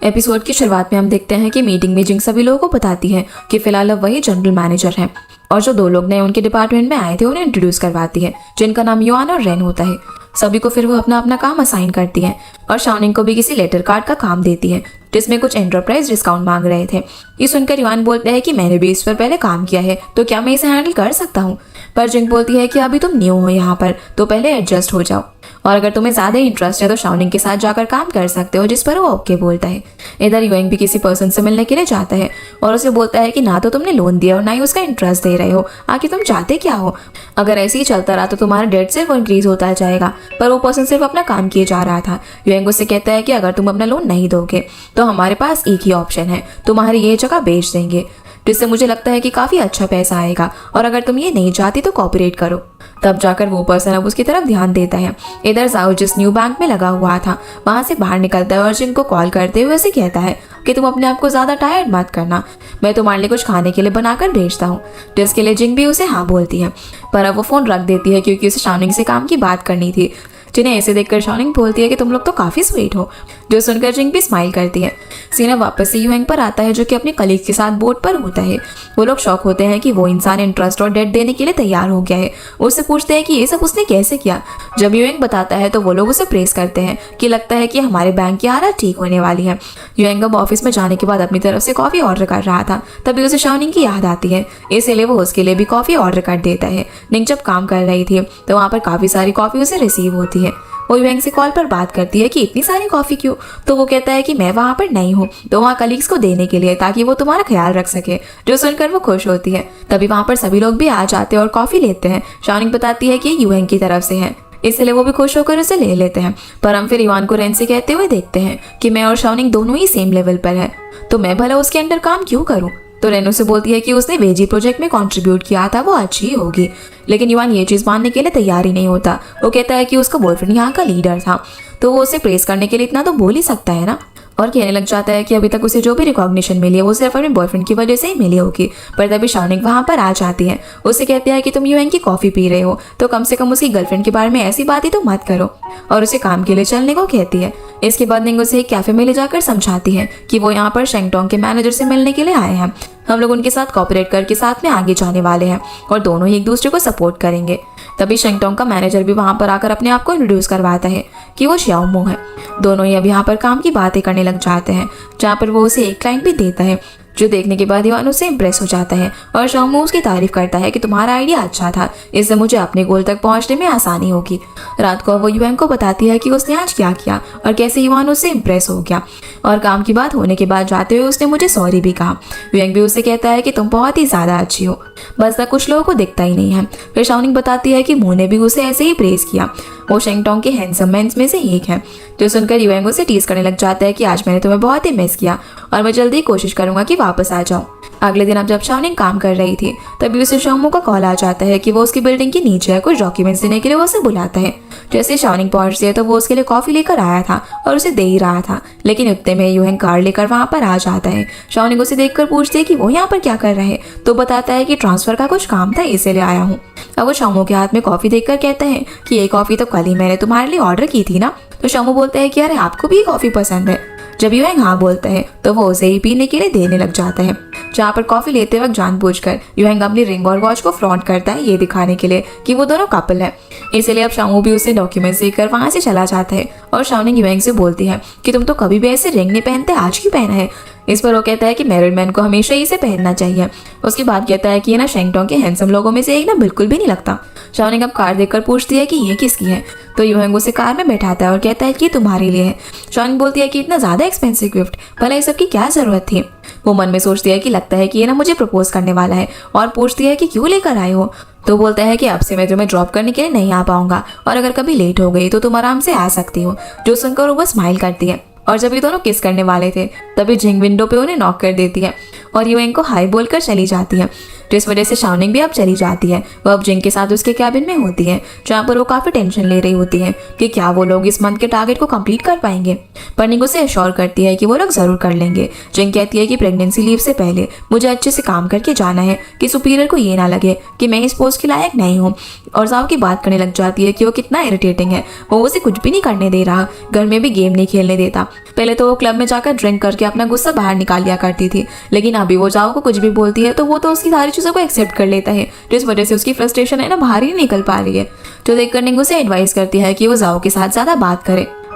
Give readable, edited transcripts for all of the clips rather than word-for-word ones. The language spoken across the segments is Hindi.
एपिसोड की शुरुआत में हम देखते हैं कि मीटिंग में जिंग सभी लोगों को बताती है कि फिलहाल अब वही जनरल मैनेजर हैं और जो 2 लोग नए उनके डिपार्टमेंट में आए थे उन्हें इंट्रोड्यूस करवाती है, जिनका नाम युआन और रेन होता है। सभी को फिर वो अपना अपना काम असाइन करती है और शाओनिंग को भी किसी लेटर कार्ड का काम देती है जिसमें कुछ एंटरप्राइज डिस्काउंट मांग रहे थे। ये सुनकर युआन बोलता है कि मैंने भी इस पर पहले काम किया है तो क्या मैं इसे हैंडल कर सकता हूँ, पर जिंग बोलती है कि अभी तुम न्यू हो यहाँ पर तो पहले एडजस्ट हो जाओ और अगर तुम्हें ज्यादा इंटरेस्ट है तो शाओनिंग के साथ जाकर काम कर सकते हो, जिस पर वो ओके बोलता है। इधर युएंग भी किसी पर्सन से मिलने के लिए जाता है और उसे बोलता है कि ना तो तुमने लोन दिया और ना ही उसका इंटरेस्ट दे रहे हो, आखिर तुम चाहते क्या हो? अगर ऐसे ही चलता रहा तो तुम्हारा डेट सिर्फ इंक्रीज होता जाएगा। पर वो पर्सन सिर्फ अपना काम किए जा रहा था। युएंग उससे कहता है कि अगर तुम अपना लोन नहीं दोगे तो हमारे पास एक ही ऑप्शन है, तुम्हारी ये जगह बेच देंगे, जिससे मुझे लगता है कि काफी अच्छा पैसा आएगा और अगर तुम ये नहीं चाहती तो कॉपरेट करो। तब जाकर वो पर्सन अब उसकी तरफ ध्यान देता है। इधर जाओ जिस न्यू बैंक में लगा हुआ था वहां से बाहर निकलता है और जिंग को कॉल करते हुए उसे कहता है कि तुम अपने आप को ज्यादा टायर्ड मत करना, मैं तुम्हारे लिए कुछ खाने के लिए बनाकर भेजता हूँ, जिसके लिए जिंग भी उसे हाँ बोलती है। पर अब वो फोन रख देती है क्योंकि उसे शाओनिंग से काम की बात करनी थी, जिन्हें ऐसे देखकर शाओनिंग बोलती है कि तुम लोग तो काफी स्वीट हो, जो सुनकर जिंग भी स्माइल करती है। सीना वापस से युएंग पर आता है जो कि अपने कलीग के साथ बोट पर होता है। वो लोग शॉक होते हैं कि वो इंसान इंटरेस्ट और डेट देने के लिए तैयार हो गया है। उससे पूछते हैं कि ये सब उसने कैसे किया। जब युएंग बताता है तो वो लोग उसे प्रेस करते हैं कि लगता है कि हमारे बैंक की हालत ठीक होने वाली है। युएंग अब ऑफिस में जाने के बाद अपनी तरफ से कॉफी ऑर्डर कर रहा था, तभी उसे शाओनिंग की याद आती है, इसलिए वो उसके लिए भी कॉफी ऑर्डर कर देता है। निंग जब काम कर रही थी तो वहाँ पर काफी सारी कॉफी उसे रिसीव होती है। वो युएंग से कॉल पर बात करती है कि इतनी सारी कॉफी क्यों, तो वो कहता है कि मैं वहाँ पर नहीं हूँ तो वहाँ कलीग्स को देने के लिए, ताकि वो तुम्हारा ख्याल रख सके। जो सुनकर वो खुश होती है। तभी वहाँ पर सभी लोग भी आ जाते हैं और कॉफी लेते हैं। शाओनिंग बताती है कि ये युएंग की तरफ से है, इसलिए वो भी खुश होकर उसे ले लेते हैं। पर हम फिर युआन को रेन से कहते हुए देखते हैं कि मैं और शाओनिंग दोनों ही सेम लेवल पर है, तो मैं भला उसके अंडर काम क्यों करूँ। तो रेनो से बोलती है कि उसने वेजी प्रोजेक्ट में कंट्रीब्यूट किया था, वो अच्छी होगी। लेकिन युआन ये चीज मानने के लिए तैयार ही नहीं होता। वो कहता है कि उसका बॉयफ्रेंड यहाँ का लीडर था, तो वो उसे प्रेस करने के लिए इतना तो बोल ही सकता है ना, और कहने लग जाता है कि अभी तक उसे जो भी रिकॉग्निशन मिली है वो सिर्फ अपने बॉयफ्रेंड की वजह से ही मिली होगी। पर तभी शाओनिंग वहां पर आ जाती है। उससे कहती है कि तुम युएंग की कॉफी पी रहे हो तो कम से कम उसकी गर्लफ्रेंड के बारे में ऐसी बातें तो मत करो, और उसे काम के लिए चलने को कहती है। इसके बाद निंग उसे एक कैफे में ले जाकर समझाती है कि वो यहाँ पर शेंगटोंग के मैनेजर से मिलने के लिए आए हैं। हम लोग उनके साथ कॉपरेट करके साथ में आगे जाने वाले हैं और दोनों ही एक दूसरे को सपोर्ट करेंगे। तभी शेंगटोंग का मैनेजर भी वहां पर आकर अपने आप को इंट्रोड्यूस करवाता है कि वो श्याओमो है। दोनों ही अब यहाँ पर काम की बातें करने लग जाते हैं, जहाँ पर वो उसे एक क्लाइंट भी देता है, जो देखने के बाद युआन उससे इम्प्रेस हो जाता है और शाओमो उसकी तारीफ करता है कि तुम्हारा आइडिया अच्छा था, इससे मुझे अपने गोल तक पहुंचने में आसानी होगी। रात को वो युएंग को बताती है कि उसने आज क्या किया और कैसे युआन उससे इम्प्रेस हो गया, और काम की बात होने के बाद जाते हुए उसने मुझे सॉरी भी कहा। युएंग भी उससे कहता है कि तुम बहुत ही ज्यादा अच्छी हो, बस तक कुछ लोगों को दिखता ही नहीं है। फिर शाओनिंग बताती है कि मुंह ने भी उसे ऐसे ही प्रेस किया, वो शेंगटोंग के हैंडसम मेंस में से एक है। जो सुनकर युएंग उसे टीज करने लग जाता है कि आज मैंने तुम्हें बहुत ही मिस किया और मैं जल्दी कोशिश करूंगा कि वापस आ जाऊं। अगले दिन अब जब शाओनिंग काम कर रही थी तभी उसे शाओमो का कॉल आ जाता है कि वो उसकी बिल्डिंग के नीचे है, कुछ डॉक्यूमेंट्स देने के लिए वो उसे बुलाता है। जैसे शाओनिंग पहुंचती है तो वो उसके लिए कॉफी लेकर आया था और उसे दे ही रहा था, लेकिन उतने में युएंग कार लेकर वहां पर आ जाता है। शाओनिंग उसे देखकर पूछती है कि वो यहाँ पर क्या कर रहे हैं, तो बताता है कि ट्रांसफर का कुछ काम था इसीलिए आया हूँ। अब वो शाओमो के हाथ में कॉफी देखकर कहता है कि ये कॉफी तो कल ही मैंने तुम्हारे लिए ऑर्डर की थी ना। तो शाओमो बोलता है कि अरे आपको भी कॉफी पसंद है। जब युएंग हाँ बोलता है तो वो उसे ही पीने के लिए देने लग जाता है। जहाँ पर कॉफी लेते वक्त जानबूझकर युएंग अपनी रिंग और वॉच को फ्लॉन्ट करता है, ये दिखाने के लिए कि वो दोनों कपल है। इसलिए अब शाओमो भी उसे डॉक्यूमेंट्स देकर वहां से चला जाता है और शाओनिंग युएंग से बोलती है कि तुम तो कभी भी ऐसे रिंग नहीं पहनते, आज क्यों पहना है। इस पर वो कहता है कि मैरिड मैन को हमेशा इसे पहनना चाहिए। उसके बाद कहता है कि ये ना शेंगटोंग के हैंडसम लोगों में से एक ना बिल्कुल भी नहीं लगता। शाओनिंग अब कार देखकर पूछती है कि ये किसकी है, तो युएंग उसे कार में बैठाता है और कहता है कि ये तुम्हारे लिए है। शाओनिंग बोलती है कि इतना ज्यादा एक्सपेंसिव गिफ्ट, भला इस सब की क्या जरूरत थी। वो मन में सोचती है कि लगता है कि ये ना मुझे प्रपोज करने वाला है और पूछती है कि क्यों लेकर आए हो। तो बोलता है कि अब से मैं तुम्हें ड्रॉप करने के लिए नहीं आ पाऊंगा और अगर कभी लेट हो गई तो तुम आराम से आ सकती हो। जो सुनकर वो स्माइल करती है और जब ये दोनों किस करने वाले थे तभी जिंग विंडो पे उन्हें नॉक कर देती है और युएंग को हाई बोलकर चली जाती है। जिस वजह से शाओनिंग भी अब चली जाती है। वो अब जिंग के साथ उसके कैबिन में होती है, जहाँ पर वो काफी टेंशन ले रही होती है कि क्या वो लोग इस मंथ के टारगेट को कंप्लीट कर पाएंगे। पर निंग उसे एश्योर करती है कि वो लोग जरूर कर लेंगे। जिंग कहती है कि प्रेगनेंसी लीव से पहले मुझे अच्छे से काम करके जाना है कि सुपीरियर को ये ना लगे कि मैं इस पोस्ट के लायक नहीं हूँ। और जाओ की बात करने लग जाती है कि वो कितना इरिटेटिंग है, वो उसे कुछ भी नहीं करने दे रहा, घर में भी गेम नहीं खेलने देता। पहले तो वो क्लब में जाकर ड्रिंक करके अपना गुस्सा बाहर निकाल लिया करती थी, लेकिन अभी वो जाओ को कुछ भी बोलती है तो वो तो उसकी सारी चीज़ों को एक्सेप्ट कर लेता है, जिस वजह से उसकी फ्रस्ट्रेशन है ना बाहर ही नहीं निकल पा रही है। जो देखकर निंग उसे एडवाइस करती है कि वो जाओ के साथ ज़्यादा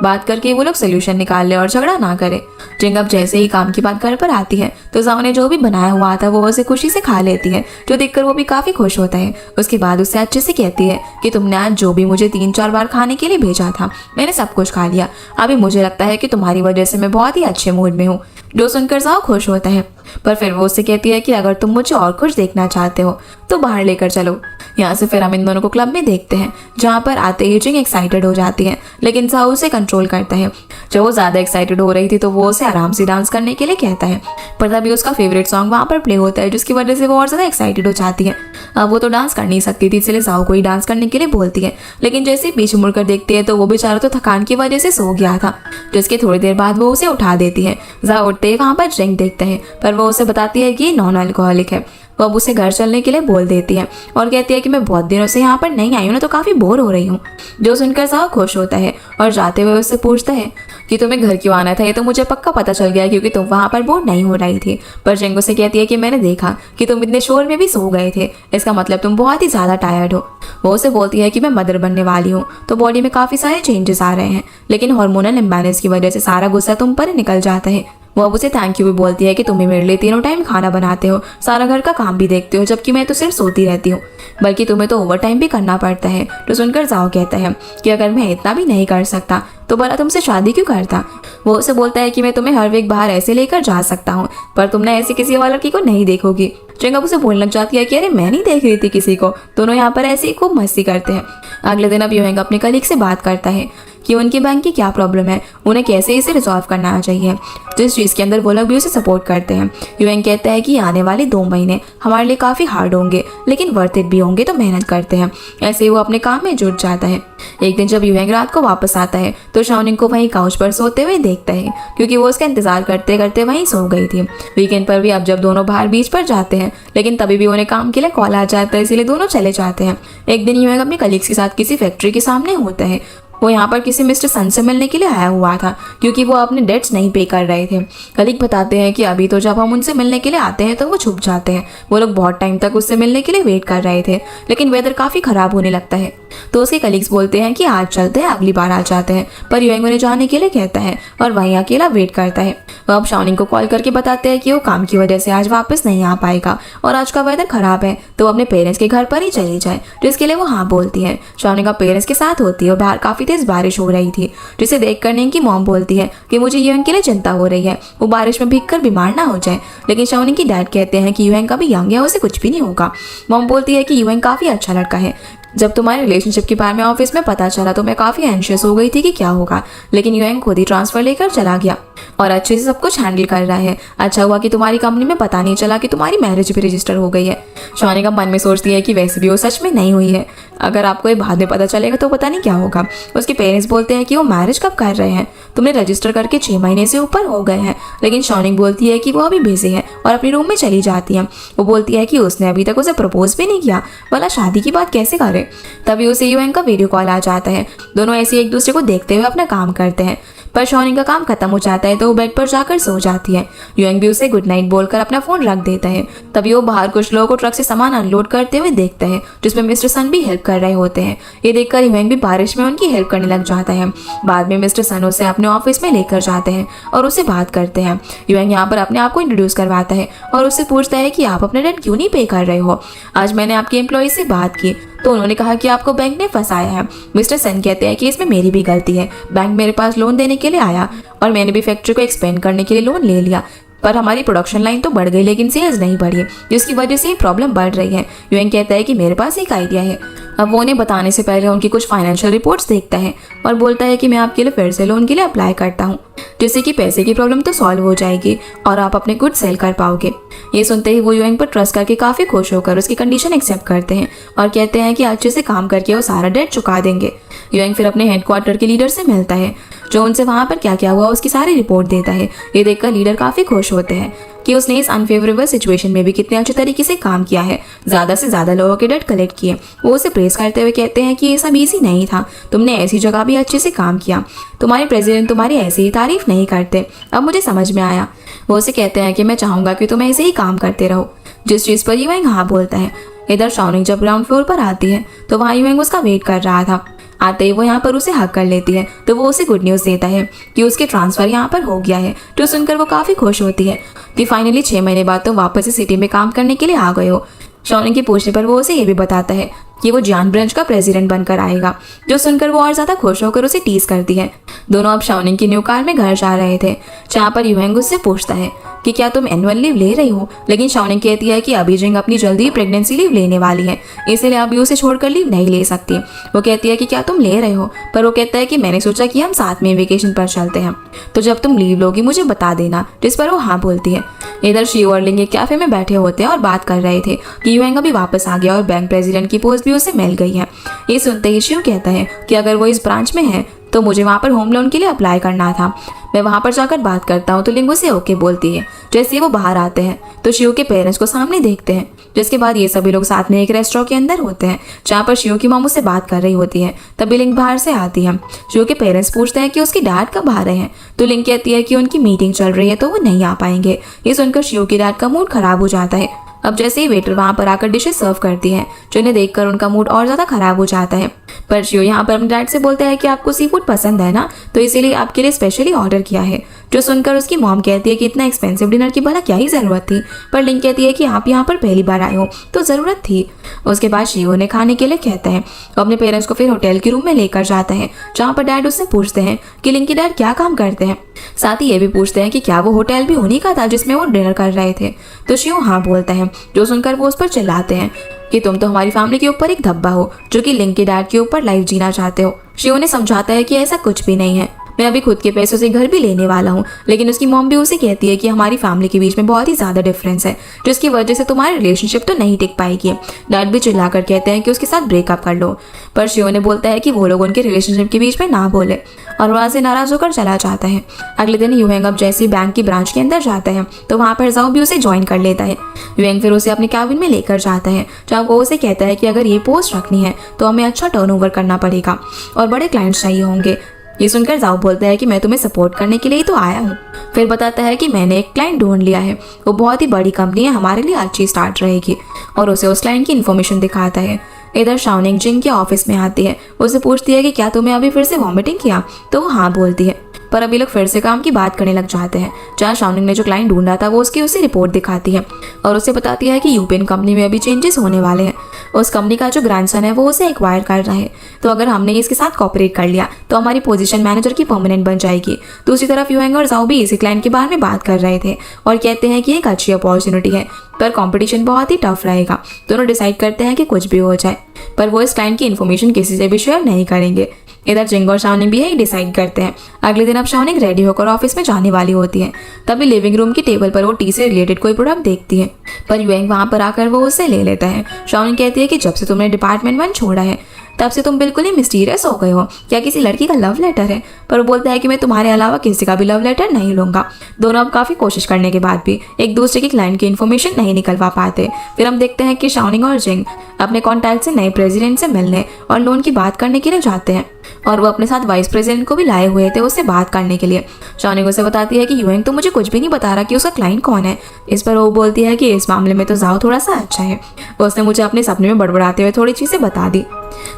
बात करके वो लोग सोल्यूशन निकाल ले और झगड़ा ना करे। जिंग अब जैसे ही काम की बात घर पर आती है तो जाओ ने जो भी बनाया हुआ था वो उसे खुशी से खा लेती है, जो देखकर वो भी काफी खुश होता है। उसके बाद उससे अच्छे से कहती है कि तुमने आज जो भी मुझे 3-4 बार खाने के लिए भेजा था मैंने सब कुछ खा लिया। अभी मुझे लगता है कि तुम्हारी वजह से मैं बहुत ही अच्छे मूड में हूँ। जो सुनकर जाओ खुश होता है, पर फिर वो उससे कहती है कि अगर तुम मुझे और खुश देखना चाहते हो तो बाहर लेकर चलो। यहाँ से फिर हम इन दोनों को क्लब में देखते हैं, जहाँ पर आते ही जिंग एक्साइटेड हो जाती है, लेकिन जाओ उसे कंट्रोल करता है। जब वो ज़्यादा एक्साइटेड हो रही थी तो वो उसे आराम से डांस करने के लिए कहता है, पर तभी उसका फेवरेट सॉन्ग वहाँ पर प्ले होता है, जिसकी वजह से वो और ज़्यादा एक्साइटेड हो जाती है। अब वो तो डांस कर नहीं सकती थी, इसलिए जाओ को ही डांस करने के लिए बोलती है, लेकिन जैसे ही पीछे मुड़कर देखती है तो वो बेचारा तो थकान की वजह से सो गया था, जिसके थोड़ी देर बाद वो उसे उठा देती है। जाओ उठते ही वहाँ पर जिंग देखते हैं, पर वो उसे बताती है कि नॉन अल्कोहलिक है। वो अब उसे घर चलने के लिए बोल देती है और कहती है कि मैं बहुत दिनों से यहाँ पर नहीं आई हूँ ना, तो काफ़ी बोर हो रही हूँ। जो सुनकर जाओ खुश होता है और जाते हुए उससे पूछता है कि तुम्हें घर क्यों आना था, ये तो मुझे पक्का पता चल गया क्योंकि तुम वहाँ पर बोर नहीं हो रही थी। पर जिंग उसे कहती है कि मैंने देखा कि तुम इतने शोर में भी सो गए थे, इसका मतलब तुम बहुत ही ज़्यादा टायर्ड हो। वो उसे बोलती है कि मैं मदर बनने वाली हूँ तो बॉडी में काफ़ी सारे चेंजेस आ रहे हैं, लेकिन हार्मोनल इम्बैलेंस की वजह से सारा गुस्सा तुम पर निकल जाता है। वो अब उसे थैंक यू भी बोलती है कि तुम्हें मेरे लिए 3 टाइम खाना बनाते हो, सारा घर का काम भी देखते हो, जबकि मैं तो सिर्फ सोती रहती हूँ, बल्कि तुम्हें तो ओवर टाइम भी करना पड़ता है। तो सुनकर जाओ कहता है कि अगर मैं इतना भी नहीं कर सकता तो भला तुमसे शादी क्यों करता। वो उसे बोलता है कि मैं तुम्हें हर वीक बाहर ऐसे लेकर जा सकता हूँ, पर तुमने ऐसे किसी और लड़की को नहीं देखोगी। जिंग अब उसे बोलने लग जाती है कि अरे मैं नहीं देख रही थी किसी को, दोनों यहाँ पर ऐसे ही खूब मस्ती करते हैं। अगले दिन अब यूएंग अपने कलीग से बात करता है कि उनके बैंक की क्या प्रॉब्लम है, उन्हें कैसे इसे रिजॉल्व करना चाहिए, जिस चीज़ के अंदर वो लोग भी उसे सपोर्ट करते हैं। यूएंग कहता है कि आने वाले 2 महीने हमारे लिए काफ़ी हार्ड होंगे, लेकिन वर्थ इट भी होंगे, तो मेहनत करते हैं। ऐसे ही वो अपने काम में जुट जाता है। एक दिन जब यूएंग रात को वापस आता है तो शाओनिंग को वहीं काउच पर सोते हुए देखता है, क्योंकि वो उसका इंतजार करते करते वहीं सो गई थी। वीकेंड पर भी अब जब दोनों बाहर बीच पर जाते हैं, लेकिन तभी भी उन्हें काम के लिए कॉल आ जाता है, इसीलिए दोनों चले जाते हैं। एक दिन यूएंग अपने कलीग्स के साथ किसी फैक्ट्री के सामने होता है। वो यहाँ पर किसी मिस्टर सन से मिलने के लिए आया हुआ था, क्योंकि वो अपने डेट्स नहीं पे कर रहे थे। कलीग बताते हैं कि अभी तो जब हम उनसे मिलने के लिए आते हैं तो वो छुप जाते हैं। वो लोग बहुत टाइम तक उससे मिलने के लिए वेट कर रहे थे, लेकिन वेदर काफ़ी ख़राब होने लगता है, तो उसके कलीग्स बोलते हैं कि आज चलते हैं, अगली बार आ जाते हैं। पर यूएंग उन्हें जाने के लिए कहता है और वहीं अकेला वेट करता है। वो अब शाओनिंग को कॉल करके बताते हैं कि वो काम की वजह से आज वापस नहीं आ पाएगा और आज का वेदर ख़राब है, तो वो अपने पेरेंट्स के घर पर ही चली जाए, जिसके लिए वो हाँ बोलती है। शाओनिंग का पेरेंट्स के साथ होती है और बाहर काफ़ी तेज़ बारिश हो रही थी, जिसे देख कर निंग की मॉम बोलती है कि मुझे यूएंग के लिए चिंता हो रही है, वो बारिश में भीगकर बीमार ना हो जाए। लेकिन शाओनिंग की डैड कहते हैं कि यूएंग का भी यंग है, उसे कुछ भी नहीं होगा। मॉम बोलती है कि यूएंग काफ़ी अच्छा लड़का है, जब तुम्हारे रिलेशनशिप के बारे में ऑफिस में पता चला तो मैं काफ़ी एंशियस हो गई थी कि क्या होगा, लेकिन यूएंग खुद ही ट्रांसफ़र लेकर चला गया और अच्छे से सब कुछ हैंडल कर रहा है। अच्छा हुआ कि तुम्हारी कंपनी में पता नहीं चला कि तुम्हारी मैरिज भी रजिस्टर हो गई है। शाओनिंग मन में सोचती है कि वैसे भी वो सच में नहीं हुई है, अगर आपको ये बाद में पता चलेगा तो पता नहीं क्या होगा। उसके पेरेंट्स बोलते हैं कि वो मैरिज कब कर रहे हैं, तुमने रजिस्टर करके 6 महीने से ऊपर हो गए हैं। लेकिन शाओनिंग बोलती है कि वो अभी बिजी है और अपने रूम में चली जाती है। वो बोलती है कि उसने अभी तक उसे प्रपोज भी नहीं किया, भला शादी की बात कैसे करे। तभी उसे यूएंग का वीडियो कॉल आ जाता है। दोनों ऐसे एक दूसरे को देखते हुए अपना काम करते हैं, पर शाओनिंग का काम खत्म हो जाता है तो वो बेड पर जाकर सो जाती है। यूएंग भी उसे गुड नाइट बोलकर अपना फोन रख देता है। तभी वो बाहर कुछ लोगों को ट्रक से सामान अनलोड करते हुए देखता है, जिसमें मिस्टर सन भी हेल्प कर रहे होते हैं। ये देखकर यूएंग भी बारिश में उनकी हेल्प करने लग जाता है। बाद में मिस्टर सन उसे अपने ऑफिस में लेकर जाते हैं और उससे बात करते हैं। यूएंग यहाँ पर अपने आप को इंट्रोड्यूस करवाता है और उससे पूछता है कि आप अपने रेंट क्यों नहीं पे कर रहे हो। आज मैंने आपके एम्प्लॉय से बात की तो उन्होंने कहा कि आपको बैंक ने फंसाया है। मिस्टर सन कहते हैं कि इसमें मेरी भी गलती है, बैंक मेरे पास लोन देने के लिए आया और मैंने भी फैक्ट्री को एक्सपेंड करने के लिए लोन ले लिया, पर हमारी प्रोडक्शन लाइन तो बढ़ गई लेकिन सेल्स नहीं बढ़ी, जिसकी वजह से ये प्रॉब्लम बढ़ रही है। यूएंग कहता है कि मेरे पास एक आइडिया है। अब वो उन्हें बताने से पहले उनकी कुछ फाइनेंशियल रिपोर्ट्स देखता है और बोलता है कि मैं आपके लिए फिर से लोन के लिए अप्लाई करता हूँ, जिससे कि पैसे की प्रॉब्लम तो सॉल्व हो जाएगी और आप अपने गुड सेल कर पाओगे। ये सुनते ही वो यूएंग पर ट्रस्ट करके काफ़ी खुश होकर उसकी कंडीशन एक्सेप्ट करते हैं और कहते हैं कि अच्छे से काम करके वो सारा डेट चुका देंगे। यूएंग फिर अपने हेडक्वार्टर के लीडर से मिलता है, जो उनसे वहाँ पर क्या क्या हुआ उसकी सारी रिपोर्ट देता है। ये देखकर लीडर काफ़ी खुश होते हैं कि उसने इस अनफेवरेबल सिचुएशन में भी कितने अच्छे तरीके से काम किया है, ज़्यादा से ज़्यादा लोगों के डेट कलेक्ट किए। वो उसे प्रेस करते हुए कहते हैं कि ये सब ईजी नहीं था, तुमने ऐसी जगह भी अच्छे से काम किया, तुम्हारे प्रेसिडेंट तुम्हारी ऐसे ही तारीफ नहीं करते, अब मुझे समझ में आया। वो उसे कहते हैं कि मैं चाहूँगा कि तुम ऐसे ही काम करते रहो, जिस चीज़ पर यूएंग हाँ बोलता है। इधर शाओनिंग जब ग्राउंड फ्लोर पर आती है तो वहाँ यूएंग उसका वेट कर रहा था। आते ही वो यहाँ पर उसे हक कर लेती है तो वो उसे गुड न्यूज़ देता है कि उसके ट्रांसफ़र यहाँ पर हो गया है, जो सुनकर वो काफ़ी खुश होती है कि फाइनली 6 महीने बाद तो वापस से सिटी में काम करने के लिए आ गए हो। शाओनिंग के पूछने पर वो उसे ये भी बताता है कि वो जियान ब्रांच का प्रेसिडेंट बनकर आएगा, जो सुनकर वो और ज़्यादा खुश होकर उसे टीज करती है। दोनों अब शाओनिंग की न्यू कार में घर जा रहे थे, जहाँ पर यूएंग उससे पूछता है कि क्या तुम एनुअल लीव ले रही हो, लेकिन शाओनिंग कहती है कि अभी जिंग अपनी जल्दी ही प्रेगनेंसी लीव लेने वाली है, इसलिए अभी उसे छोड़कर लीव नहीं ले सकती। वो कहती है कि क्या तुम ले रहे हो, पर वो कहता है कि मैंने सोचा कि हम साथ में वेकेशन पर चलते हैं, तो जब तुम लीव लोगी मुझे बता देना, जिस पर वो हाँ बोलती है। इधर शिव और लिंग एक कैफे में बैठे होते हैं और बात कर रहे थे कि यूएंग अभी वापस आ गया और बैंक प्रेसिडेंट की पोस्ट भी उसे मिल गई है। ये सुनते ही शिव कहता है कि अगर वो इस ब्रांच में है तो मुझे वहाँ पर होम लोन के लिए अप्लाई करना था, मैं वहाँ पर जाकर बात करता हूँ। तो लिंग उसे ओके बोलती है। जैसे ही वो बाहर आते हैं तो शिव के पेरेंट्स को सामने देखते हैं, जिसके बाद ये सभी लोग साथ में एक रेस्टोरेंट के अंदर होते हैं, जहाँ पर शिव की मामू से बात कर रही होती है। तभी लिंग बाहर से आती है। शिव के पेरेंट्स पूछते हैं कि उसकी डैड कब आ रहे हैं, तो लिंग कहती है कि उनकी मीटिंग चल रही है तो वो नहीं आ पाएंगे। ये सुनकर शिव की डैड का मूड खराब हो जाता है। अब जैसे ही वेटर वहाँ पर आकर डिशेस सर्व करती है, जिन्हें देखकर उनका मूड और ज़्यादा खराब हो जाता है। पर शिव यहाँ पर अपने डैड से बोलता है कि आपको सी फूड पसंद है ना, तो इसीलिए आपके लिए स्पेशली ऑर्डर किया है। जो सुनकर उसकी मॉम कहती है कि इतना एक्सपेंसिव डिनर की भला क्या ही ज़रूरत थी, पर लिंग कहती है कि आप यहाँ पर पहली बार आए हो तो ज़रूरत थी। उसके बाद शिव उन्हें खाने के लिए कहता है। वो अपने पेरेंट्स को फिर होटल के रूम में लेकर जाता है, जहाँ पर डैड उससे पूछते हैं कि लिंग के डैड क्या काम करते हैं। साथ ही ये भी पूछते हैं कि क्या वो होटल भी उन्हीं का था जिसमें वो डिनर कर रहे थे। तो शिव हाँ बोलता है। जो सुनकर वो उस पर चिल्लाते हैं कि तुम तो हमारी फैमिली के ऊपर एक धब्बा हो, जो कि लिंग के डैड के ऊपर लाइफ जीना चाहते हो। शिव ने समझाता है कि ऐसा कुछ भी नहीं है, मैं अभी खुद के पैसों से घर भी लेने वाला हूँ, लेकिन उसकी मॉम भी उसे कहती है कि हमारी फैमिली के बीच में बहुत ही ज़्यादा डिफरेंस है, जिसकी वजह से तुम्हारी रिलेशनशिप तो नहीं टिक पाएगी। डैड भी चिल्लाकर कहते हैं कि उसके साथ ब्रेकअप कर लो, पर शिव ने बोलता है कि वो लोग उनके रिलेशनशिप के बीच में ना बोले और वहाँ से नाराज होकर चला जाता है। अगले दिन यूएंग अब जैसे ही बैंक की ब्रांच के अंदर जाता है तो वहाँ पर जाओ भी उसे ज्वाइन कर लेता है। यूएंग फिर उसे अपने कैबिन में लेकर जाता है, जहाँ वो उसे कहता है कि अगर ये पोस्ट रखनी है तो हमें अच्छा टर्नओवर करना पड़ेगा और बड़े क्लाइंट्स चाहिए होंगे। ये सुनकर जाओ बोलता है कि मैं तुम्हें सपोर्ट करने के लिए ही तो आया हूँ। फिर बताता है कि मैंने एक क्लाइंट ढूंढ लिया है, वो बहुत ही बड़ी कंपनी है, हमारे लिए अच्छी स्टार्ट रहेगी, और उसे उस क्लाइंट की इन्फॉर्मेशन दिखाता है। इधर शाओनिंग जिंग के ऑफिस में आती है। उसे पूछती है कि क्या तुम्हें अभी फिर से वॉमिटिंग किया, तो वो हाँ बोलती है। पर अभी लोग फिर से काम की बात करने लग जाते हैं, जहाँ शाओनिंग ने जो क्लाइंट ढूंढा था वो उसकी उसे रिपोर्ट दिखाती है और उसे बताती है कि यूपेन कंपनी में अभी चेंजेस होने वाले हैं। उस कंपनी का जो ग्रैंडसन है वो उसे एक्वायर कर रहा है, तो अगर हमने इसके साथ कॉपरेट कर लिया तो हमारी पोजीशन मैनेजर की परमानेंट बन जाएगी। दूसरी तरफ यूएंग और जाओ भी इसी क्लाइंट के बारे में बात कर रहे थे और कहते हैं कि एक अच्छी अपॉर्चुनिटी है, पर कंपटीशन बहुत ही टफ रहेगा। दोनों डिसाइड करते हैं कि कुछ भी हो जाए, पर वो इस क्लाइंट की इन्फॉर्मेशन किसी से भी शेयर नहीं करेंगे। इधर जिंग और शाओनिंग भी यही डिसाइड करते हैं। अगले दिन अब शाओनिंग रेडी होकर ऑफिस में जाने वाली होती है। तभी लिविंग रूम की टेबल पर वो टी से रिलेटेड कोई प्रोडक्ट देखती है, पर यूएंग वहाँ पर आकर वो उसे ले लेता है। शाओनिंग कहती है कि जब से तुमने डिपार्टमेंट 1 छोड़ा है तब से तुम बिल्कुल ही मिस्टीरियस हो गए हो, क्या किसी लड़की का लव लेटर है? पर वो बोलता है कि मैं तुम्हारे अलावा किसी का भी लव लेटर नहीं लूंगा। दोनों अब काफ़ी कोशिश करने के बाद भी एक दूसरे की क्लाइंट की इन्फॉर्मेशन नहीं निकलवा पाते। फिर हम देखते हैं कि शाओनिंग और जिंग अपने कॉन्टैक्ट से नए प्रेसिडेंट से मिलने और लोन की बात करने के लिए जाते हैं, और वो अपने साथ वाइस प्रेसिडेंट को भी लाए हुए थे उससे बात करने के लिए। शाओनिंग उसे बताती है कि यूएंग तो मुझे कुछ भी नहीं बता रहा कि उसका क्लाइंट कौन है। इस पर वो बोलती है कि इस मामले में तो जाओ थोड़ा सा अच्छा है, उसने मुझे अपने सपने में बड़बड़ाते हुए थोड़ी चीज़ें बता दी।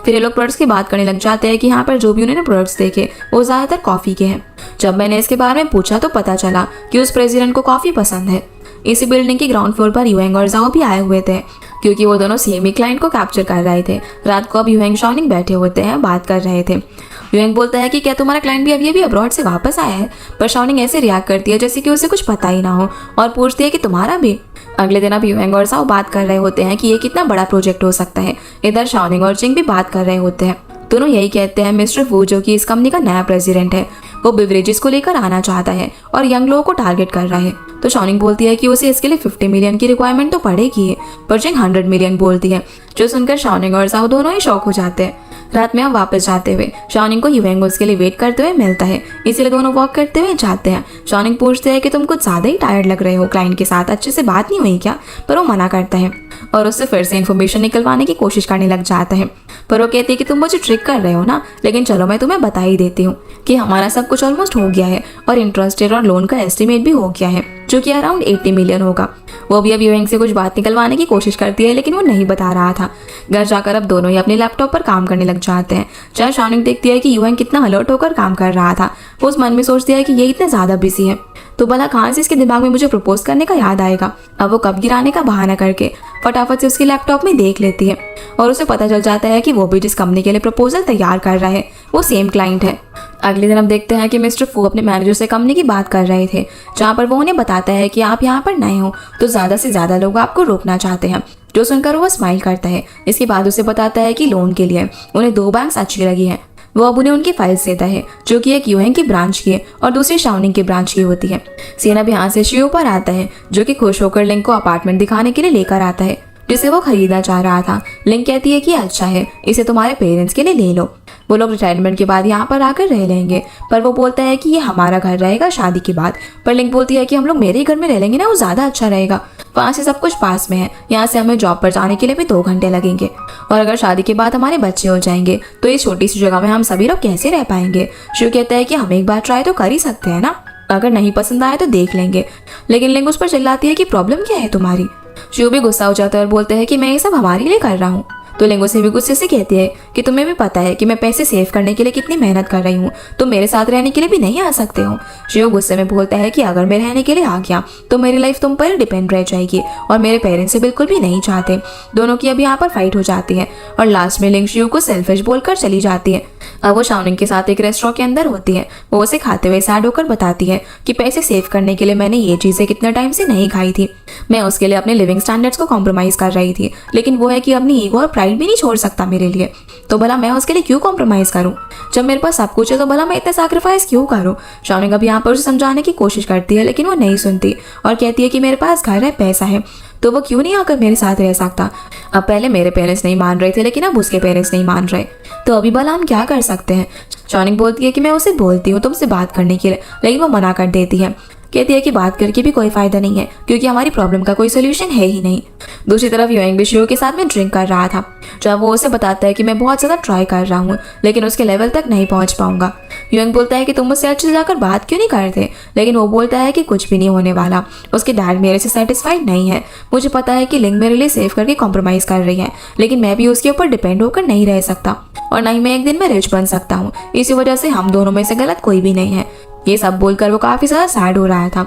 फिर ये लोग प्रोडक्ट्स की बात करने लग जाते हैं कि यहाँ पर जो भी उन्होंने प्रोडक्ट्स देखे वो ज़्यादातर कॉफ़ी के हैं। जब मैंने इसके बारे में पूछा तो पता चला कि उस प्रेसिडेंट को कॉफ़ी पसंद है। इसी बिल्डिंग की ग्राउंड फ्लोर पर यूएंग और जाओ भी आए हुए थे, क्योंकि वो दोनों सेम ही क्लाइंट को कैप्चर कर रहे थे। रात को अब यूएंग शाओनिंग बैठे होते हैं, बात कर रहे थे। युएंग बोलता है कि क्या तुम्हारा क्लाइंट भी अभी अब्रॉड से वापस आया है, पर शाओनिंग ऐसे रिएक्ट करती है जैसे कि उसे कुछ पता ही ना हो और पूछती है कि तुम्हारा भी। अगले दिन अब युएंग और जाओ बात कर रहे होते हैं कि ये कितना बड़ा प्रोजेक्ट हो सकता है। इधर शाओनिंग और जिंग भी बात कर रहे होते हैं। दोनों यही कहते हैं मिस्टर वू, जो कि इस कंपनी का नया प्रेसिडेंट है, वो बिवरेजेस को लेकर आना चाहता है और यंग लोगों को टारगेट कर रहा है। तो शाओनिंग बोलती है कि उसे इसके लिए 50 मिलियन की रिक्वायरमेंट तो पड़ेगी, पर जिंग 100 मिलियन बोलती है, जो सुनकर शाओनिंग और जाओ दोनों ही शॉक हो जाते हैं। रात में अब वापस जाते हुए शाओनिंग को युएंग उसके लिए वेट करते हुए मिलता है, इसीलिए दोनों वॉक करते हुए जाते हैं। शाओनिंग पूछते हैं कि तुम कुछ ज्यादा ही टायर्ड लग रहे हो, क्लाइंट के साथ अच्छे से बात नहीं हुई क्या, पर वो मना करता है और उससे फिर से इन्फॉर्मेशन निकलवाने की कोशिश करने लग जाता है। पर वो कहती है कि तुम मुझे ट्रिक कर रहे हो ना, लेकिन चलो मैं तुम्हें बता ही देती हूँ कि हमारा सब कुछ ऑलमोस्ट हो गया है और इंटरेस्ट रेट और लोन का एस्टिमेट भी हो गया है, जो कि अराउंड 80 मिलियन होगा। वो भी अब युएंग से कुछ बात निकलवाने की कोशिश करती है, लेकिन वो नहीं बता रहा था। घर जाकर अब दोनों ही अपने लैपटॉप पर काम करने लग जाते हैं। जहाँ शाओनिंग देखती है कि युएंग कितना अलर्ट होकर काम कर रहा था, वो उस मन में सोचती है कि ये इतना ज्यादा बिजी है, तो भला कहाँ से इसके दिमाग में मुझे प्रपोज करने का याद आएगा। अब वो कप गिराने का बहाना करके फटाफट से उसके लैपटॉप में देख लेती है और उसे पता चल जाता है कि वो भी जिस कंपनी के लिए प्रपोजल तैयार कर रहा है वो सेम क्लाइंट है। अगले दिन हम देखते हैं कि मिस्टर फू अपने मैनेजर से कंपनी की बात कर रहे थे, जहाँ पर वो उन्हें बताता है कि आप यहाँ पर नए हो तो ज्यादा से ज्यादा लोग आपको रोकना चाहते हैं, जो सुनकर वो स्माइल करता है। इसके बाद उसे बताता है कि लोन के लिए उन्हें 2 बैंक्स अच्छी लगी है। वो अब उन्हें उनकी फाइल्स देता है, जो कि एक युएंग की ब्रांच की है और दूसरी शाओनिंग की ब्रांच की होती है। सीन अब यहाँ से शियो पर आता है, जो कि खुश होकर लिंग को अपार्टमेंट दिखाने के लिए लेकर आता है, जिसे वो खरीदना चाह रहा था। लिंग कहती है कि अच्छा है, इसे तुम्हारे पेरेंट्स के लिए ले लो, वो लोग रिटायरमेंट के बाद यहाँ पर आकर रह लेंगे। पर वो बोलता है कि ये हमारा घर रहेगा शादी के बाद। पर लिंग बोलती है कि हम लोग मेरे घर में रह लेंगे ना, वो ज्यादा अच्छा रहेगा, वहाँ से सब कुछ पास में है, यहाँ से हमें जॉब पर जाने के लिए भी 2 घंटे लगेंगे, और अगर शादी के बाद हमारे बच्चे हो जाएंगे तो इस छोटी सी जगह में हम सभी लोग कैसे रह पाएंगे। शिव कहता है कि हम एक बार ट्राई तो कर ही सकते हैं ना, अगर नहीं पसंद आए तो देख लेंगे। लेकिन लिंग उस पर चिल्लाती है कि प्रॉब्लम क्या है तुम्हारी। शिव भी गुस्सा हो जाता है और बोलते हैं कि मैं ये सब हमारे लिए कर रहा हूँ। तो लिंगो से भी गुस्से से कहती है कि तुम्हें भी पता है कि मैं पैसे सेव करने के लिए कितनी मेहनत कर रही हूँ, तुम मेरे साथ रहने के लिए भी नहीं आ सकते हो। शिव गुस्से में बोलता है कि अगर मैं रहने के लिए आ गया तो मेरी लाइफ तुम पर डिपेंड रह जाएगी और मेरे पेरेंट्स से बिल्कुल भी नहीं चाहते। दोनों की अब यहाँ पर फाइट हो जाती है और लास्ट में लिंग शिव को सेल्फिश बोलकर चली जाती है। अब वो शाओनिंग के साथ एक रेस्टोरेंट के अंदर होती है। वो उसे खाते हुए सैड होकर बताती है कि पैसे सेव करने के लिए मैंने ये चीजें कितने टाइम से नहीं खाई थी, मैं उसके लिए अपने लिविंग स्टैंडर्ड्स को कॉम्प्रोमाइज कर रही थी, लेकिन वो है कि अपनी ईगो और प्राइड भी नहीं छोड़ सकता मेरे लिए, तो भला मैं उसके लिए क्यों कॉम्प्रोमाइज करूं, जब मेरे पास सब कुछ है तो भला मैं इतना सैक्रिफाइस क्यों करूं। शाओनिंग अब यहाँ पर उसे समझाने की कोशिश करती है, लेकिन वो नहीं सुनती और कहती है कि मेरे पास घर है, पैसा है, तो वो क्यों नहीं आकर मेरे साथ रह सकता। अब पहले मेरे पेरेंट्स नहीं मान रहे थे, लेकिन अब उसके पेरेंट्स नहीं मान रहे, तो अभी भला हम क्या कर सकते हैं। शाओनिंग बोलती है कि मैं उसे बोलती हूँ तुमसे बात करने के लिए, लेकिन वो मना कर देती है, कहती है कि बात करके भी कोई फायदा नहीं है क्योंकि हमारी प्रॉब्लम का कोई सोल्यूशन है ही नहीं। दूसरी तरफ युएंग भी शिव के साथ में ड्रिंक कर रहा था, जब वो उसे बताता है कि मैं बहुत ज्यादा ट्राई कर रहा हूँ लेकिन उसके लेवल तक नहीं पहुंच पाऊंगा। युएंग बोलता है कि तुम मुझसे अच्छे से जाकर बात क्यों नहीं करते, लेकिन वो बोलता है कि कुछ भी नहीं होने वाला, उसके डैड मेरे से सेटिस्फाइड नहीं है, मुझे पता है कि लिंग मेरे लिए सेव करके कॉम्प्रोमाइज कर रही है, लेकिन मैं भी उसके ऊपर डिपेंड होकर नहीं रह सकता और ना ही मैं एक दिन में रिच बन सकता हूँ, इसी वजह से हम दोनों में से गलत कोई भी नहीं है। ये सब बोलकर वो काफी ज्यादा सैड हो रहा था।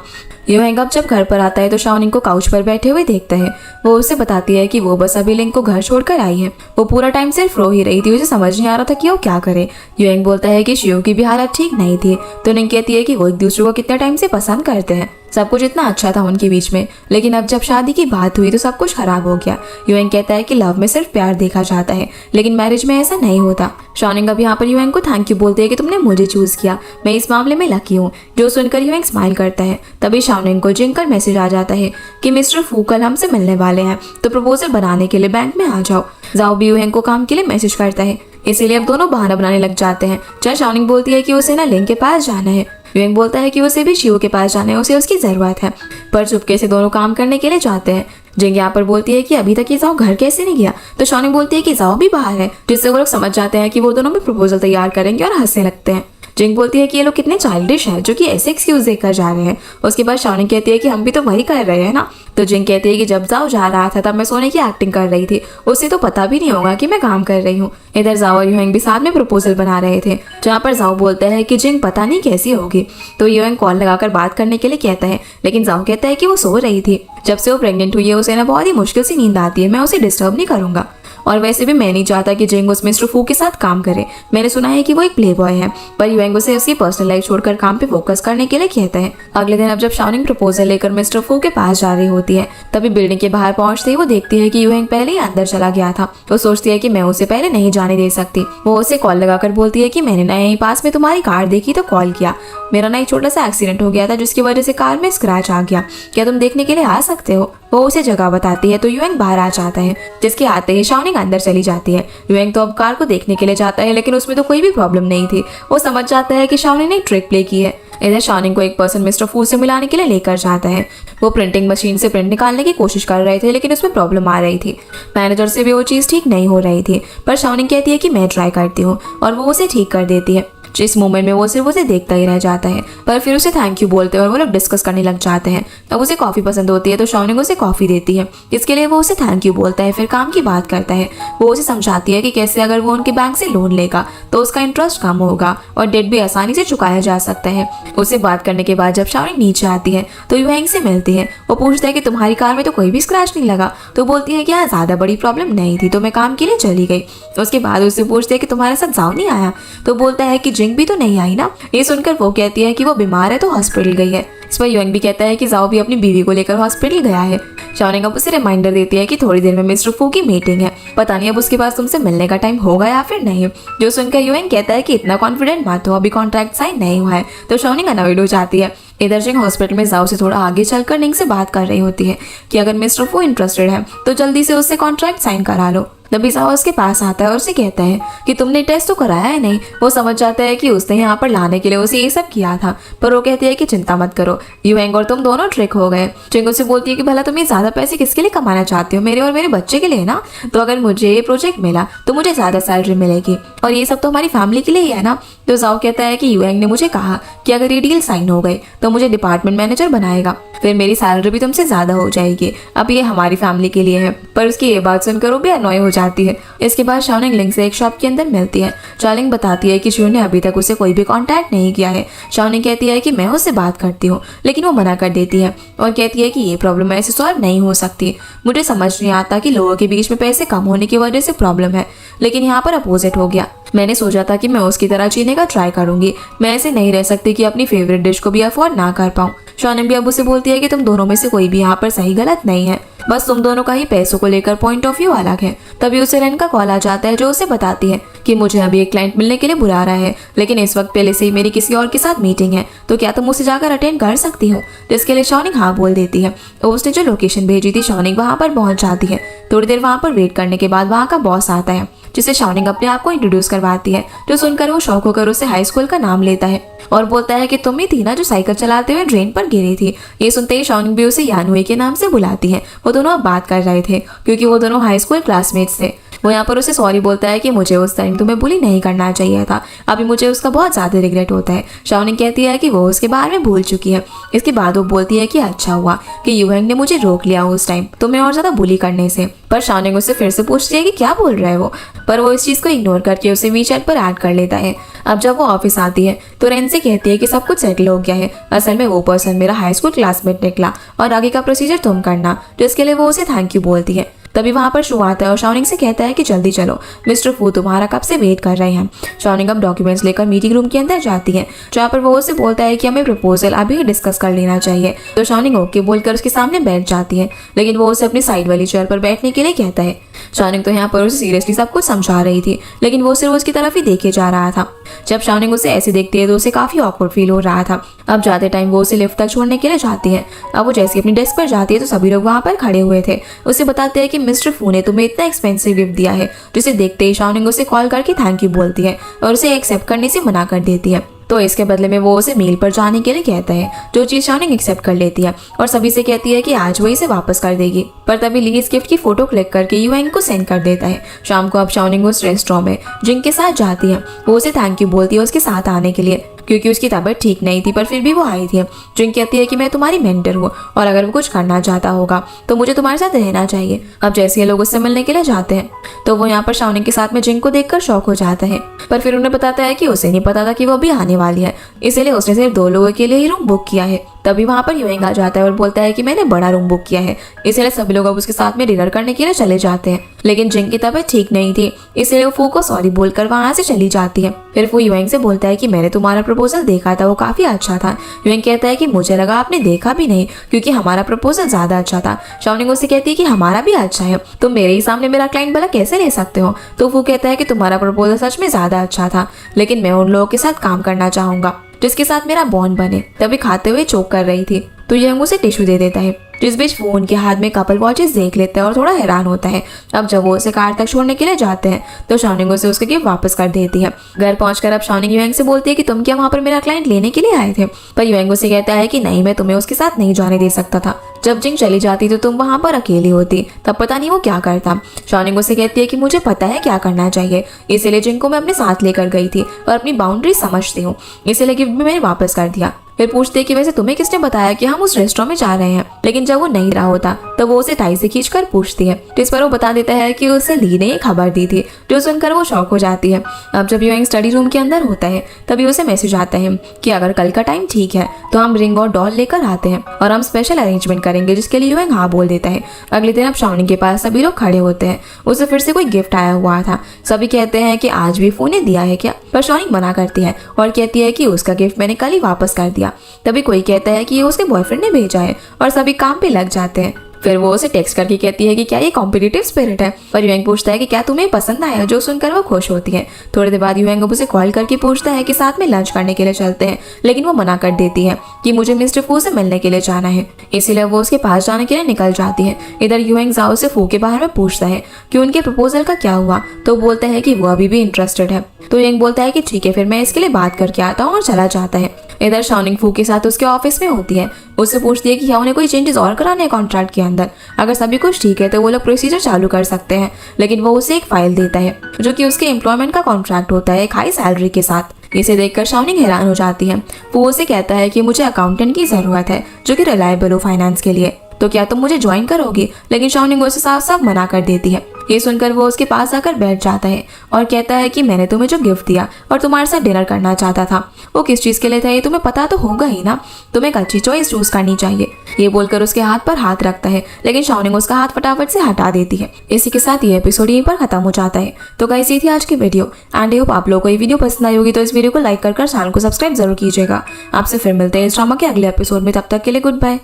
युएंग अब जब घर पर आता है तो शाओनिंग को काउच पर बैठे हुए देखता है। वो उसे बताती है कि वो बस अभी लिंग को घर छोड़कर आई है, वो पूरा टाइम सिर्फ रो ही रही थी, उसे समझ नहीं आ रहा था कि वो क्या करे। युएंग बोलता है कि शिव की भी हालत ठीक नहीं थी, तो लिंग कहती है कि वो एक दूसरे को कितने टाइम से पसंद करते हैं, सब कुछ इतना अच्छा था उनके बीच में, लेकिन अब जब शादी की बात हुई तो सब कुछ खराब हो गया। युएंग कहता है कि लव में सिर्फ प्यार देखा जाता है, लेकिन मैरिज में ऐसा नहीं होता। शाओनिंग अब यहाँ पर युएंग को थैंक यू बोलते हैं कि तुमने मुझे चूज किया, मैं इस मामले में लकी हूँ, जो सुनकर युएंग स्माइल करता है। तभी शाओनिंग को जिंग का मैसेज आ जाता है कि मिस्टर फू कल हमसे मिलने वाले हैं, तो प्रपोजल बनाने के लिए बैंक में आ जाओ। जाओ भी युएंग को काम के लिए मैसेज करता है, इसीलिए अब दोनों बहाना बनाने लग जाते हैं। जहाँ शाओनिंग बोलती है कि उसे ना लिंग के पास जाना है, युएंग बोलता है कि उसे भी शिव के पास जाना है, उसे उसकी जरूरत है, पर चुपके से दोनों काम करने के लिए जाते हैं। जिंग यहाँ पर बोलती है कि अभी तक ये जाओ घर कैसे नहीं गया, तो शाओनिंग बोलती है कि जाओ भी बाहर है, जिससे वो लोग समझ जाते हैं कि वो दोनों भी प्रपोजल तैयार करेंगे और हंसने लगते हैं। जिंग बोलती है कि ये लोग कितने चाइल्डिश है जो कि ऐसे एक्सक्यूज देकर जा रहे हैं। उसके बाद शाओनिंग कहती है कि हम भी तो वही कर रहे हैं ना, तो जिंग कहती है कि जब जाओ जा रहा था तब मैं सोने की एक्टिंग कर रही थी, उसे तो पता भी नहीं होगा कि मैं काम कर रही हूँ। इधर जाओ और युएंग भी साथ में प्रपोजल बना रहे थे, जहाँ पर जाओ बोलता है कि जिंग पता नहीं कैसी होगी, तो युएंग कॉल लगाकर बात करने के लिए कहता है, लेकिन जाओ कहता है कि वो सो रही थी, जब से वो प्रेग्नेंट हुई है उसे ना बहुत ही मुश्किल से नींद आती है, मैं उसे डिस्टर्ब नहीं करूंगा। और वैसे भी मैं नहीं चाहता कि जिंग उस मिस्टर फू के साथ काम करे। मैंने सुना है कि वो एक प्ले बॉय है। पर युएंग उसे उसकी पर्सनल लाइफ छोड़कर काम पे फोकस करने के लिए कहता है। अगले दिन अब जब शाओनिंग प्रपोजल लेकर मिस्टर फू के पास जा रही होती है, तभी बिल्डिंग के बाहर पहुंचते ही वो देखती है कि युएंग पहले ही अंदर चला गया था। वो सोचती है कि मैं उसे पहले नहीं जाने दे सकती। वो उसे कॉल लगाकर बोलती है कि मैंने ना यहीं पास में तुम्हारी कार देखी तो कॉल किया। मेरा ना एक छोटा सा एक्सीडेंट हो गया था जिसकी वजह से कार में स्क्रैच आ गया। क्या तुम देखने के लिए आ सकते हो? वो उसे जगह बताती है तो युएंग बाहर आ जाता है, जिसके आते ही शाओनिंग अंदर चली जाती है। युएंग तो अब कार को देखने के लिए जाता है, लेकिन उसमें तो कोई भी प्रॉब्लम नहीं थी। वो समझ जाता है कि शाओनिंग ने ट्रिक प्ले की है। इधर शाओनिंग को एक पर्सन मिस्टर फू से मिलाने के लिए लेकर जाता है। वो प्रिंटिंग मशीन से प्रिंट निकालने की कोशिश कर रहे थे, लेकिन उसमें प्रॉब्लम आ रही थी। मैनेजर से भी वो चीज़ ठीक नहीं हो रही थी, पर शाओनिंग कहती है कि मैं ट्राई करती हूँ और वो उसे ठीक कर देती है। जिस मोमेंट में वो सिर्फ उसे देखता ही रह जाता है, पर फिर उसे थैंक यू बोलते हैं और वो लोग डिस्कस करने लग जाते हैं। अब उसे कॉफ़ी पसंद होती है तो शाओनिंग उसे कॉफ़ी देती है, इसके लिए वो उसे थैंक यू बोलता है। फिर काम की बात करता है। वो उसे समझाती है कि कैसे अगर वो उनके बैंक से लोन लेगा तो उसका इंटरेस्ट कम होगा और डेट भी आसानी से चुकाया जा सकता है। उससे बात करने के बाद जब शाओनिंग नीचे आती है तो युएंग से मिलती है। वो पूछता है कि तुम्हारी कार में तो कोई भी स्क्रैच नहीं लगा। तो बोलती है कि हाँ, ज़्यादा बड़ी प्रॉब्लम नहीं थी तो मैं काम के लिए चली गई। उसके बाद उससे पूछते हैं कि तुम्हारे साथ जाओ नहीं आया? तो बोलता है कि जिंग भी तो नहीं आई। ये सुनकर वो कहती है कि वो बीमार है तो हॉस्पिटल गई है। इस पर युएंग भी कहता है कि जाओ भी अपनी बीवी को लेकर हॉस्पिटल गया है। शाओनिंग अब उसे रिमाइंडर देती है कि थोड़ी देर में मिस्टर फू की मीटिंग है, पता नहीं अब उसके पास तुमसे मिलने का टाइम होगा या फिर नहीं। जो सुनकर युएंग कहता है कि इतना कॉन्फिडेंट मत हो, अभी कॉन्ट्रैक्ट साइन नहीं हुआ है। तो शाओनिंग अनॉयड हो जाती है। इधर जिंग हॉस्पिटल में जाओ से थोड़ा आगे चलकर निंग से बात कर रही होती है कि अगर मिस्टर फू इंटरेस्टेड है तो जल्दी से उससे कॉन्ट्रैक्ट साइन करा लो। तभी जाओ उसके पास आता है और उसे कहता है कि तुमने टेस्ट तो कराया है नहीं। वो समझ जाता है कि उसने यहाँ पर लाने के लिए उसे ये सब किया था, पर वो कहती है कि चिंता मत करो, युएंग और तुम दोनों ट्रिक हो गए। जिंग उसे बोलती है कि भला तुम ये ज्यादा पैसे किसके लिए कमाना चाहती हो? मेरे और मेरे बच्चे के लिए ना। तो अगर मुझे ये प्रोजेक्ट मिला तो मुझे ज्यादा सैलरी मिलेगी और ये सब तो हमारी फैमिली के लिए ही है ना। तो जाओ कहता है कि युएंग ने मुझे कहा कि अगर ये डील साइन हो गई तो मुझे डिपार्टमेंट मैनेजर बनाएगा, फिर मेरी सैलरी भी तुमसे ज्यादा हो जाएगी। अब ये हमारी फैमिली के लिए है। पर उसकी ये बात सुनकर वो भी अनॉय हो जाती है। इसके बाद शाओनिंग लिंग से एक शॉप के अंदर मिलती है। शाओनिंग बताती है कि जून ने अभी तक उसे कोई भी कांटेक्ट नहीं किया है। शाओनिंग कहती है कि मैं उससे बात करती हूँ, लेकिन वो मना कर देती है और कहती है कि ये प्रॉब्लम ऐसे सॉल्व नहीं हो सकती। मुझे समझ नहीं आता कि लोगों के बीच में पैसे कम होने की वजह से प्रॉब्लम है, लेकिन यहाँ पर अपोजिट हो गया। मैंने सोचा था कि मैं उसकी तरह जीने का ट्राई करूंगी। मैं ऐसे नहीं रह सकती कि अपनी फेवरेट डिश को भी अफोर्ड ना कर पाऊँ। शाओनिंग भी अब उसे बोलती है कि तुम दोनों में से कोई भी यहाँ पर सही गलत नहीं है, बस तुम दोनों का ही पैसों को लेकर पॉइंट ऑफ व्यू अलग है। तभी उसे रेन का कॉल आ जाता है जो उसे बताती है कि मुझे अभी एक क्लाइंट मिलने के लिए बुला रहा है, लेकिन इस वक्त पहले से ही मेरी किसी और के साथ मीटिंग है, तो क्या तुम उसे जाकर अटेंड कर सकती हो? जिसके लिए शाओनिंग हाँ बोल देती है। तो उसने जो लोकेशन भेजी थी शाओनिंग वहाँ पर पहुँच जाती है। थोड़ी देर वहाँ पर वेट करने के बाद वहाँ का बॉस आता है, जिसे शाओनिंग अपने आप को इंट्रोड्यूस करवाती है। जो सुनकर वो शौक होकर उसे हाई स्कूल का नाम लेता है और बोलता है कि तुम ही थी ना जो साइकिल चलाते हुए ड्रेन पर गिरी थी। ये सुनते ही शाओनिंग भी उसे यानहुई के नाम से बुलाती है। वो दोनों अब बात कर रहे थे क्योंकि वो दोनों हाई स्कूल क्लासमेट्स थे। वो यहाँ पर उसे सॉरी बोलता है कि मुझे उस टाइम तुम्हें बुली नहीं करना चाहिए था, अभी मुझे उसका बहुत ज़्यादा रिग्रेट होता है। शाओनिंग कहती है कि वो उसके बारे में भूल चुकी है। इसके बाद वो बोलती है कि अच्छा हुआ कि युएंग ने मुझे रोक लिया उस टाइम तुम्हें और ज़्यादा बुली करने से। पर शाओनिंग उससे फिर से पूछती है कि क्या बोल रहे हो, पर वो इस चीज़ को इग्नोर करके उसे वीचैट पर ऐड कर लेता है। अब जब वो ऑफिस आती है तो रेन से कहती है कि सब कुछ सेटल हो गया है, असल में वो पर्सन मेरा हाई स्कूल क्लासमेट निकला और आगे का प्रोसीजर तुम करना, जिसके लिए वो उसे थैंक यू बोलती है। तभी वहाँ पर शो आता है और शाओनिंग से कहता है कि जल्दी चलो, मिस्टर फू तुम्हारा कब से वेट कर रहे हैं। शाओनिंग अब डॉक्यूमेंट्स लेकर मीटिंग रूम के अंदर जाती है, जहाँ पर वो उससे बोलता है कि हमें प्रपोजल अभी ही डिस्कस कर लेना चाहिए। तो शाओनिंग ओके बोलकर उसके सामने बैठ जाती है, लेकिन वो उसे अपनी साइड वाली चेयर पर बैठने के लिए कहता है। शाओनिंग तो यहाँ पर उसे सीरियसली सब कुछ समझा रही थी, लेकिन वो सिर्फ उसकी तरफ ही देखे जा रहा था। जब शाओनिंग उसे ऐसे देखती है तो उसे काफी ऑकवर्ड फील हो रहा था। अब जाते टाइम वो उसे लिफ्ट तक छोड़ने के लिए जाती है। अब वो जैसे अपनी डेस्क पर जाती है तो सभी लोग वहाँ पर खड़े हुए थे। उसे बताते हैं कि मिस्टर फू ने तुम्हें इतना एक्सपेंसिव गिफ्ट दिया है, जिसे देखते ही शाओनिंग उसे कॉल करके थैंक यू बोलती है और उसे एक्सेप्ट करने से मना कर देती है। तो इसके बदले में वो उसे मील पर जाने के लिए कहता है, जो चीज शाओनिंग एक्सेप्ट कर लेती है और सभी से कहती है कि आज वो इसे वापस कर देगी। पर तभी ली इस गिफ्ट की फोटो क्लिक करके युएंग को सेंड कर देता है। शाम को अब शाओनिंग उस रेस्टोरेंट में जिंग के साथ जाती है। वो उसे थैंक यू बोलती है उसके साथ आने के लिए, क्योंकि उसकी तबीयत ठीक नहीं थी, पर फिर भी वो आई थी। जिंग कहती है कि मैं तुम्हारी मेंटर हूँ और अगर वो कुछ करना चाहता होगा तो मुझे तुम्हारे साथ रहना चाहिए। अब जैसे ये लोग उससे मिलने के लिए जाते हैं तो वो यहाँ पर शाओनिंग के साथ में जिंग को देखकर शॉक हो जाता है, पर फिर उन्हें बताता है कि उसे नहीं पता था कि वो भी आने वाली है, इसलिए उसने सिर्फ 2 लोगों के लिए ही रूम बुक किया है। तभी वहाँ पर युएंग आ जाता है और बोलता है कि मैंने बड़ा रूम बुक किया है, इसलिए सभी लोग अब उसके साथ में डिनर करने के लिए चले जाते हैं। लेकिन जिंग की तबीयत ठीक नहीं थी, इसलिए वो फू को सॉरी बोलकर वहाँ से चली जाती है। फिर फू युएंग से बोलता है कि मैंने तुम्हारा प्रपोजल देखा था, वो काफी अच्छा था। युएंग कहता है कि मुझे लगा आपने देखा भी नहीं, क्योंकि हमारा प्रपोजल ज्यादा अच्छा था। शाओनिंग उससे कहती है कि हमारा भी अच्छा है, तुम मेरे ही सामने मेरा क्लाइंट भला कैसे ले सकते हो। तो फू कहता है कि तुम्हारा प्रपोजल सच में ज्यादा अच्छा था, लेकिन मैं उन लोगों के साथ काम करना चाहूंगा जिसके साथ मेरा बॉन्ड बने। तभी खाते हुए चोक कर रही थी तो युएंग उसे टिश्यू दे देता है, जिस बीच वो उनके हाथ में कपल वॉचेस देख लेता है और थोड़ा हैरान होता है। अब जब वो उसे कार तक छोड़ने के लिए जाते हैं तो शाओनिंग उसे उसके गिफ्ट वापस कर देती है। घर पहुंचकर अब शाओनिंग युएंग से बोलती है कि तुम क्या वहाँ पर मेरा क्लाइंट लेने के लिए आए थे, पर युएंग उसे कहता है कि नहीं, मैं तुम्हें उसके साथ नहीं जाने दे सकता था। जब जिंग चली जाती तो तुम वहाँ पर अकेली होती, तब पता नहीं वो क्या करता। शाओनिंग उसे कहती है कि मुझे पता है क्या करना चाहिए, इसीलिए जिंग को मैं अपने साथ लेकर गई थी और अपनी बाउंड्री समझती हूँ, इसीलिए गिफ्ट भी मैंने वापस कर दिया। फिर पूछते हैं कि वैसे तुम्हें किसने बताया कि हम उस रेस्टोरेंट में जा रहे हैं। लेकिन जब वो नहीं रहा होता तब वो उसे टाई से खींचकर पूछती है, जिस पर वो बता देता है कि उसे ली ने खबर दी थी, जो सुनकर वो शॉक हो जाती है। अब जब युएंग स्टडी रूम के अंदर होता है तभी उसे मैसेज आता है कि अगर कल का टाइम ठीक है तो हम रिंग और डॉल लेकर आते हैं और हम स्पेशल अरेंजमेंट करेंगे, जिसके लिए युएंग हाँ बोल देता है। अगले दिन अब शाओनिंग के पास सभी लोग खड़े होते हैं, उसे फिर से कोई गिफ्ट आया हुआ था। सभी कहते हैं कि आज भी फू ने दिया है क्या, पर शाओनिंग मना करती है और कहती है कि उसका गिफ्ट मैंने कल ही वापस कर दिया। तभी कोई कहता है कि ये उसके बॉयफ्रेंड ने भेजा है और सभी काम पे लग जाते हैं। फिर वो उसे टेक्स्ट करके कहती है कि क्या ये कॉम्पिटिटिव स्पिरिट है, पर युएंग पूछता है कि क्या तुम्हें पसंद आया, जो सुनकर वो खुश होती है। थोड़ी देर बाद युएंग उसे कॉल करके पूछता है कि साथ में लंच करने के लिए चलते हैं, लेकिन वो मना कर देती है कि मुझे मिस्टर फू से मिलने के लिए जाना है, इसीलिए वो उसके पास जाने के लिए निकल जाती है। इधर युएंग जाओ से फू के बारे में पूछता है कि उनके प्रपोजल का क्या हुआ, तो बोलता है कि वो अभी भी इंटरेस्टेड है। तो युएंग बोलता है कि ठीक है, फिर मैं इसके लिए बात करके आता हूँ और चला जाता है। इधर शाओनिंग फू के साथ उसके ऑफिस में होती है, उससे पूछती है कि क्या उन्हें कोई चेंजेस और कराने हैं कॉन्ट्रैक्ट के अंदर। अगर सभी कुछ ठीक है तो वो लोग प्रोसीजर चालू कर सकते हैं, लेकिन वो उसे एक फाइल देता है जो कि उसके एम्प्लॉयमेंट का कॉन्ट्रैक्ट होता है एक हाई सैलरी के साथ। इसे देखकर शाओनिंग हैरान हो जाती है। वो उसे कहता है कि मुझे अकाउंटेंट की जरूरत है जो कि रिलायबल हो फाइनेंस के लिए, तो क्या तुम मुझे ज्वाइन करोगी। लेकिन शाओनिंग उसे साफ साफ मना कर देती है। ये सुनकर वो उसके पास आकर बैठ जाता है और कहता है कि मैंने तुम्हें जो गिफ्ट दिया और तुम्हारे साथ डिनर करना चाहता था, वो किस चीज के लिए था ये तुम्हें पता तो होगा ही ना, तुम्हें एक अच्छी चॉइस चूज करनी चाहिए। ये बोलकर उसके हाथ पर हाथ रखता है, लेकिन शाओनिंग उसका हाथ फटाफट से हटा देती है। इसी के साथ ये एपिसोड यहीं पर खत्म हो जाता है। तो गाइस ये थी आज की वीडियो एंड आई होप आप लोगों को ये वीडियो पसंद आई होगी, तो इस वीडियो को लाइक कर चैनल को सब्सक्राइब जरूर कीजिएगा। आपसे फिर मिलते हैं इस ड्रामा के अगले एपिसोड में, तब तक के लिए गुड बाय।